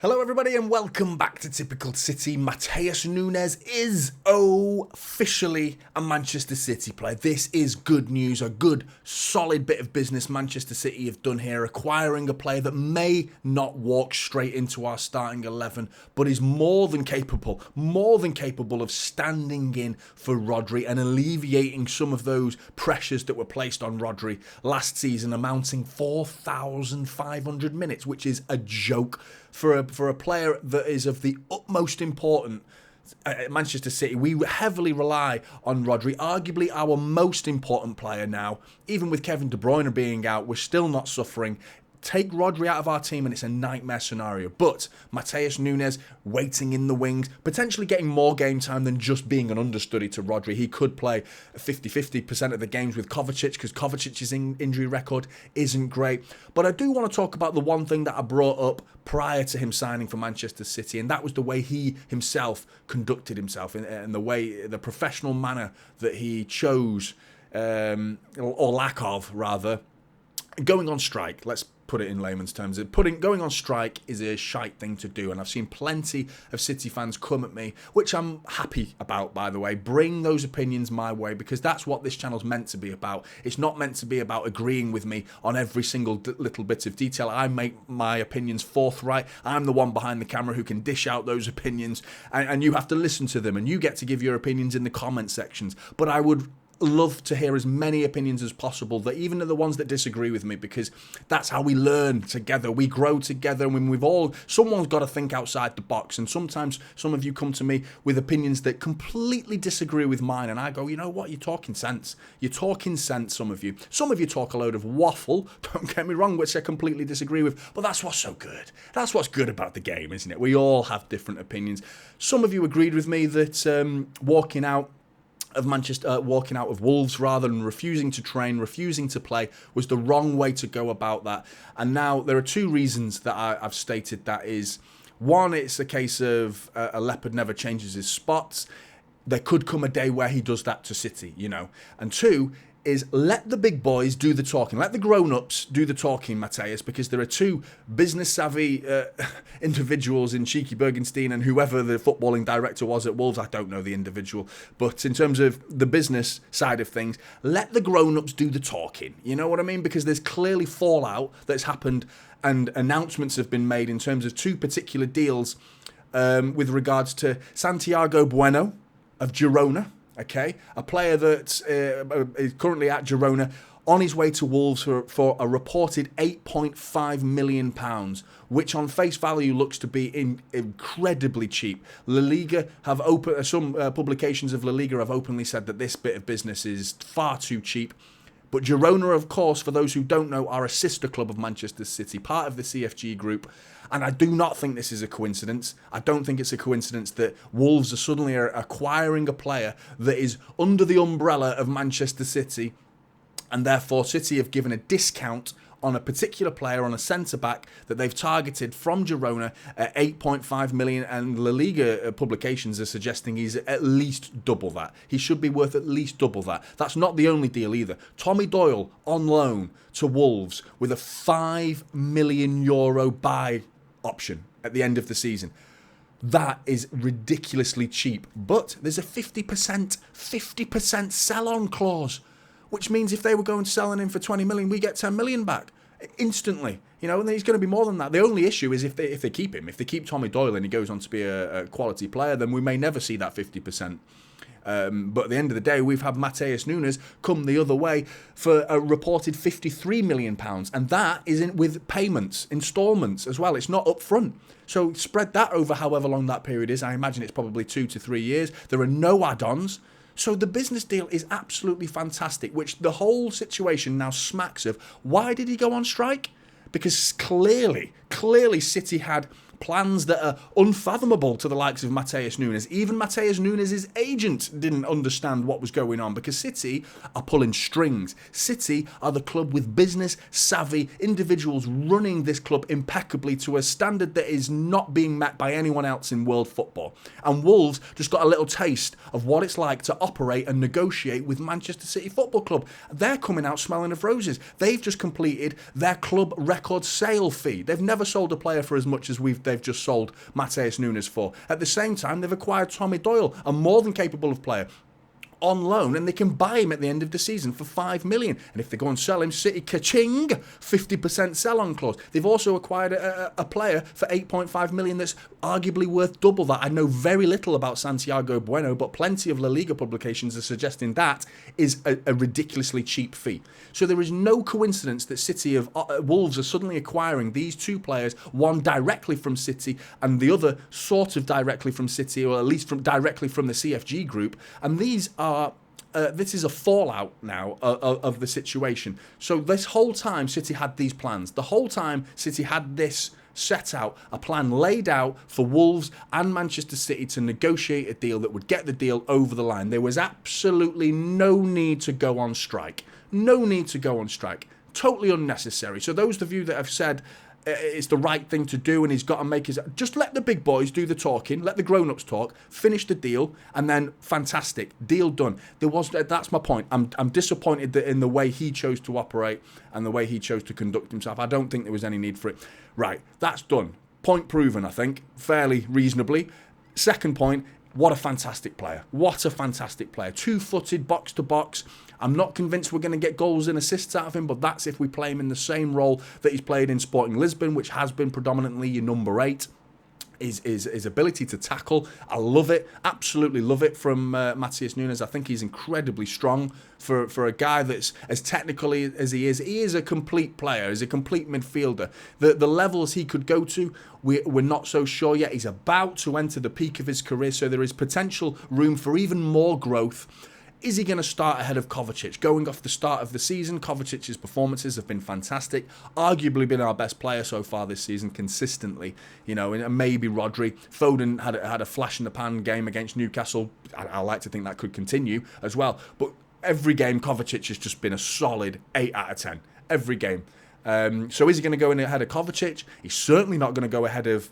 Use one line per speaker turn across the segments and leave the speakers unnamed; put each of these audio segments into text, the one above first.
Hello everybody and welcome back to Typical City. Matheus Nunes is officially a Manchester City player. This is good news, a good solid bit of business Manchester City have done here, acquiring a player that may not walk straight into our starting 11, but is more than capable of standing in for Rodri and alleviating some of those pressures that were placed on Rodri last season, amounting 4,500 minutes, which is a joke. For a player that is of the utmost importance at Manchester City. We heavily rely on Rodri, arguably our most important player now. Even with Kevin De Bruyne being out, we're still not suffering. Take Rodri out of our team and it's a nightmare scenario. But Matheus Nunes waiting in the wings, potentially getting more game time than just being an understudy to Rodri. He could play 50% of the games with Kovacic because Kovacic's injury record isn't great. But I do want to talk about the one thing that I brought up prior to him signing for Manchester City, and that was the way he himself conducted himself and the professional manner that he chose, or lack of rather, going on strike. Let's put it in layman's terms. Going on strike is a shite thing to do, and I've seen plenty of City fans come at me, which I'm happy about, by the way. Bring those opinions my way, because that's what this channel's meant to be about. It's not meant to be about agreeing with me on every single little bit of detail. I make my opinions forthright. I'm the one behind the camera who can dish out those opinions, and you have to listen to them, and you get to give your opinions in the comment sections. But I would love to hear as many opinions as possible, that even the ones that disagree with me, because that's how we learn together, we grow together, and when someone's got to think outside the box. And sometimes some of you come to me with opinions that completely disagree with mine, and I go, you know what, you're talking sense, some of you talk a load of waffle, don't get me wrong, which I completely disagree with, but that's what's so good, that's what's good about the game, isn't it? We all have different opinions. Some of you agreed with me that walking out of Wolves rather than refusing to train, refusing to play, was the wrong way to go about that. And now there are two reasons that I've stated that is. One, it's a case of a leopard never changes his spots. There could come a day where he does that to City, And two is, let the big boys do the talking. Let the grown-ups do the talking, Matheus, because there are two business-savvy individuals in Cheeky Bergenstein and whoever the footballing director was at Wolves. I don't know the individual. But in terms of the business side of things, let the grown-ups do the talking. You know what I mean? Because there's clearly fallout that's happened and announcements have been made in terms of two particular deals with regards to Santiago Beuno of Girona. Okay, a player that is currently at Girona, on his way to Wolves for a reported £8.5 million, which on face value looks to be incredibly cheap. La Liga have some publications of La Liga have openly said that this bit of business is far too cheap. But Girona, of course, for those who don't know, are a sister club of Manchester City, part of the CFG group. And I do not think this is a coincidence. I don't think it's a coincidence that Wolves are suddenly acquiring a player that is under the umbrella of Manchester City. And therefore, City have given a discount on a particular player, on a centre-back that they've targeted from Girona at 8.5 million, and La Liga publications are suggesting he's at least double that. He should be worth at least double that. That's not the only deal either. Tommy Doyle on loan to Wolves with a €5 million buy option at the end of the season. That is ridiculously cheap, but there's a 50% sell-on clause, which means if they were going to sell him for 20 million, we get 10 million back instantly. And he's going to be more than that. The only issue is if they keep him. If they keep Tommy Doyle and he goes on to be a quality player, then we may never see that 50%. But at the end of the day, we've had Matheus Nunes come the other way for a reported £53 million. And that is with payments, instalments as well. It's not up front. So spread that over however long that period is. I imagine it's probably 2 to 3 years. There are no add-ons. So the business deal is absolutely fantastic, which the whole situation now smacks of. Why did he go on strike? Because clearly City had plans that are unfathomable to the likes of Matheus Nunes. Even Matheus Nunes' agent didn't understand what was going on, because City are pulling strings. City are the club with business-savvy individuals running this club impeccably to a standard that is not being met by anyone else in world football. And Wolves just got a little taste of what it's like to operate and negotiate with Manchester City Football Club. They're coming out smelling of roses. They've just completed their club record sale fee. They've never sold a player for as much as they've just sold Matheus Nunes for. At the same time, they've acquired Tommy Doyle, a more than capable of player, on loan, and they can buy him at the end of the season for 5 million. And if they go and sell him, City ka-ching, 50% sell-on clause. They've also acquired a player for 8.5 million that's arguably worth double that. I know very little about Santiago Beuno, but plenty of La Liga publications are suggesting that is a ridiculously cheap fee. So there is no coincidence that City of Wolves are suddenly acquiring these two players, one directly from City and the other sort of directly from City, or at least directly from the CFG group. And these are this is a fallout now of the situation. So this whole time City had these plans. The whole time City had this set out, a plan laid out for Wolves and Manchester City to negotiate a deal that would get the deal over the line. There was absolutely no need to go on strike. No need to go on strike. Totally unnecessary. So those of you that have said it's the right thing to do and he's got to make his... Just let the big boys do the talking, let the grown-ups talk, finish the deal, and then fantastic, deal done. That's my point. I'm disappointed that in the way he chose to operate and the way he chose to conduct himself. I don't think there was any need for it. Right, that's done. Point proven, I think, fairly reasonably. Second point, what a fantastic player. What a fantastic player. Two-footed, box-to-box. I'm not convinced we're going to get goals and assists out of him, but that's if we play him in the same role that he's played in Sporting Lisbon, which has been predominantly your number 8. His ability to tackle, I love it, absolutely love it from Matheus Nunes. I think he's incredibly strong for a guy that's as technical as he is. He is a complete player, he's a complete midfielder. The levels he could go to, we're not so sure yet. He's about to enter the peak of his career, so there is potential room for even more growth. Is he going to start ahead of Kovacic? Going off the start of the season, Kovacic's performances have been fantastic. Arguably been our best player so far this season, consistently. You know, and maybe Rodri. Foden had a flash-in-the-pan game against Newcastle. I like to think that could continue as well. But every game, Kovacic has just been a solid 8 out of 10. Every game. So is he going to go in ahead of Kovacic? He's certainly not going to go ahead of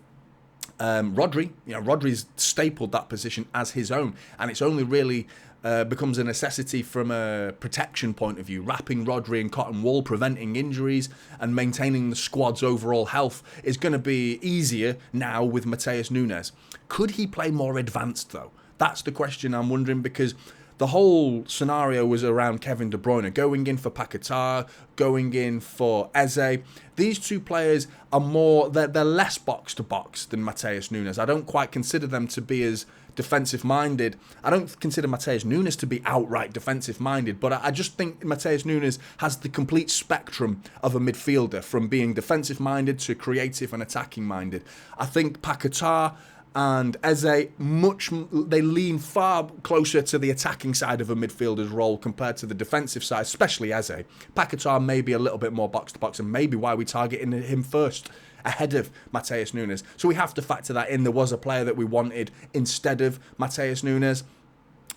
Rodri. You know, Rodri's stapled that position as his own. And it's only really... becomes a necessity from a protection point of view, wrapping Rodri in cotton wool, preventing injuries and maintaining the squad's overall health is going to be easier now with Matheus Nunes. Could he play more advanced though? That's the question I'm wondering, because the whole scenario was around Kevin De Bruyne going in for Paquetá, going in for Eze. These two players are more, they're less box to box than Matheus Nunes. I don't quite consider them to be as defensive-minded. I don't consider Matheus Nunes to be outright defensive-minded, but I just think Matheus Nunes has the complete spectrum of a midfielder, from being defensive-minded to creative and attacking-minded. I think Paquetá and Eze, they lean far closer to the attacking side of a midfielder's role compared to the defensive side, especially Eze. Paquetá may be a little bit more box-to-box, and maybe why we targeting him first, ahead of Matheus Nunes. So we have to factor that in. There was a player that we wanted instead of Matheus Nunes.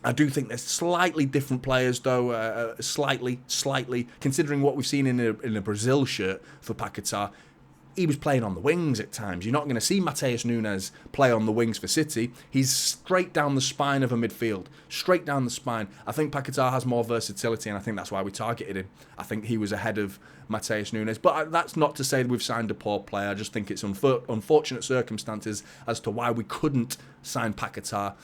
I do think they're slightly different players, though, slightly, considering what we've seen in a Brazil shirt for Paquetá. He was playing on the wings at times. You're not going to see Matheus Nunes play on the wings for City. He's straight down the spine of a midfield. Straight down the spine. I think Paquetá has more versatility, and I think that's why we targeted him. I think he was ahead of Matheus Nunes. But that's not to say that we've signed a poor player. I just think it's unfortunate circumstances as to why we couldn't sign Paquetá.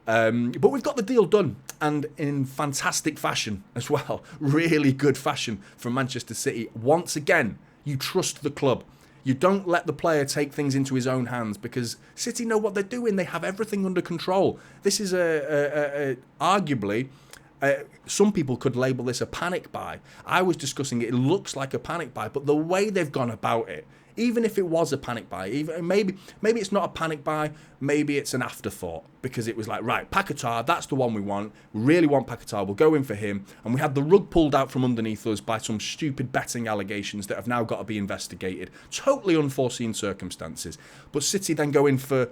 But we've got the deal done, and in fantastic fashion as well. Really good fashion from Manchester City. Once again, you trust the club. You don't let the player take things into his own hands, because City know what they're doing. They have everything under control. This is arguably, some people could label this a panic buy. I was discussing it. It looks like a panic buy, but the way they've gone about it, even if it was a panic buy, even maybe it's not a panic buy, maybe it's an afterthought, because it was like, right, Paquetá, that's the one we want. We really want Paquetá. We'll go in for him. And we had the rug pulled out from underneath us by some stupid betting allegations that have now got to be investigated. Totally unforeseen circumstances. But City then go in for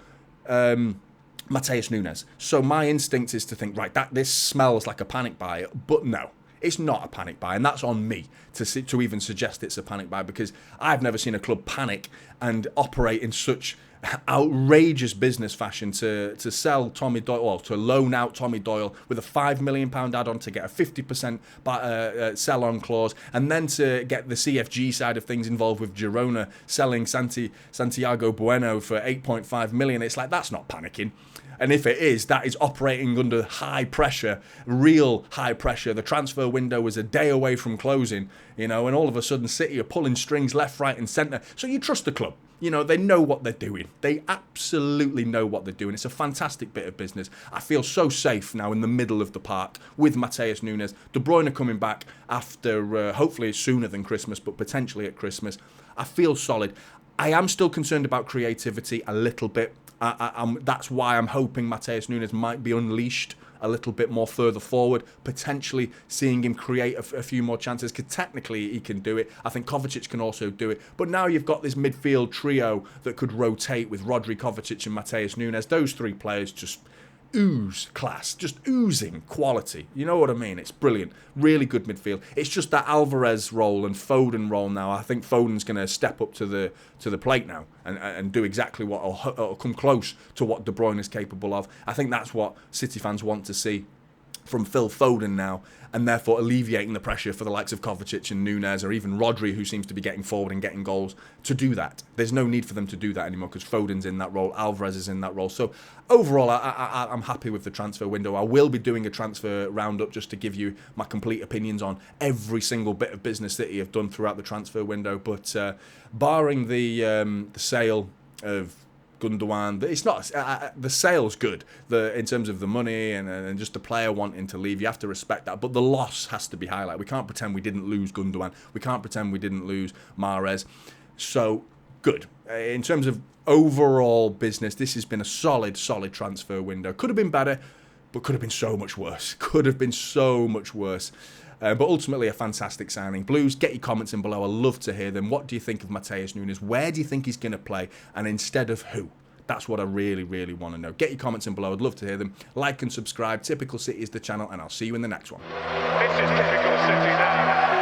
Matheus Nunes. So my instinct is to think, right, this smells like a panic buy, but no. It's not a panic buy, and that's on me to even suggest it's a panic buy, because I've never seen a club panic and operate in such outrageous business fashion to sell Tommy Doyle, or to loan out Tommy Doyle with a £5 million add-on to get a 50% sell-on clause, and then to get the CFG side of things involved with Girona selling Santiago Beuno for 8.5 million. It's like, that's not panicking. And if it is, that is operating under high pressure, real high pressure. The transfer window was a day away from closing, and all of a sudden City are pulling strings left, right and centre. So you trust the club. They know what they're doing. They absolutely know what they're doing. It's a fantastic bit of business. I feel so safe now in the middle of the park with Matheus Nunes. De Bruyne coming back after, hopefully sooner than Christmas, but potentially at Christmas. I feel solid. I am still concerned about creativity a little bit. That's why I'm hoping Matheus Nunes might be unleashed a little bit more further forward, potentially seeing him create a few more chances, because technically he can do it. I think Kovacic can also do it. But now you've got this midfield trio that could rotate with Rodri, Kovacic and Matheus Nunes. Those three players just ooze class, just oozing quality. You know what I mean? It's brilliant. Really good midfield. It's just that Alvarez role and Foden role now. I think Foden's going to step up to the plate now and do exactly what, or come close to what De Bruyne is capable of. I think that's what City fans want to see from Phil Foden now, and therefore alleviating the pressure for the likes of Kovacic and Nunes, or even Rodri, who seems to be getting forward and getting goals, to do that. There's no need for them to do that anymore because Foden's in that role, Alvarez is in that role. So overall, I'm happy with the transfer window. I will be doing a transfer roundup just to give you my complete opinions on every single bit of business City have done throughout the transfer window. But barring the sale of Gundogan, it's not the sale's good. In terms of the money and just the player wanting to leave, you have to respect that. But the loss has to be highlighted. We can't pretend we didn't lose Gundogan. We can't pretend we didn't lose Mahrez. So good. In terms of overall business, this has been a solid transfer window. Could have been better, but could have been so much worse. Could have been so much worse. But ultimately a fantastic signing. Blues, get your comments in below. I love to hear them. What do you think of Matheus Nunes? Where do you think he's going to play? And instead of who? That's what I really want to know. Get your comments in below. I'd love to hear them. Like and subscribe. Typical City is the channel, and I'll see you in the next one.
This is Typical City now.